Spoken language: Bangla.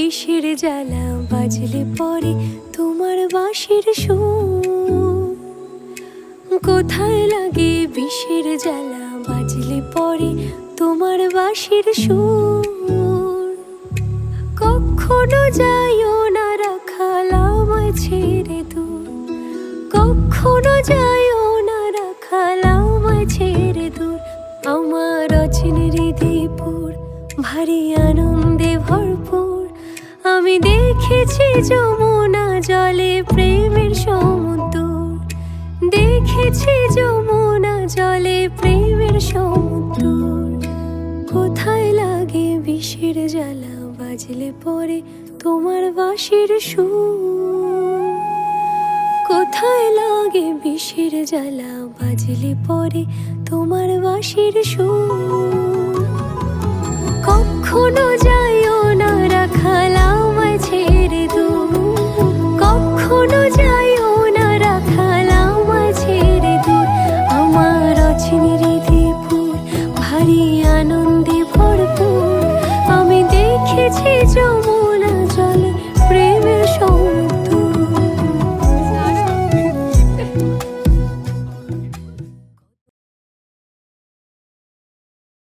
বিষের জ্বালা বাজলে পরে তোমার বাঁশির সুর। কোথায় লাগে বিষের জ্বালা বাজলে পরে তোমার বাঁশির সুর। কখনো যাইও না রাখাল আমায় ছেড়ে দূর, কখনো যাইও না রাখাল আমায় ছেড়ে দূর। আমার অচিন হৃদয়পুর ভারী আনন্দে ভরপুর। আমি দেখেছি যমুনা জলে প্রেমের সমুদ্র, দেখেছি যমুনা জলে প্রেমের সমুদ্র। কোথায় লাগে বিষের জ্বালা বাজলে পরে তোমার বাঁশির সুর। কোথায় লাগে বিষের জ্বালা বাজলে পরে তোমার বাঁশির সুর। কখনো যাই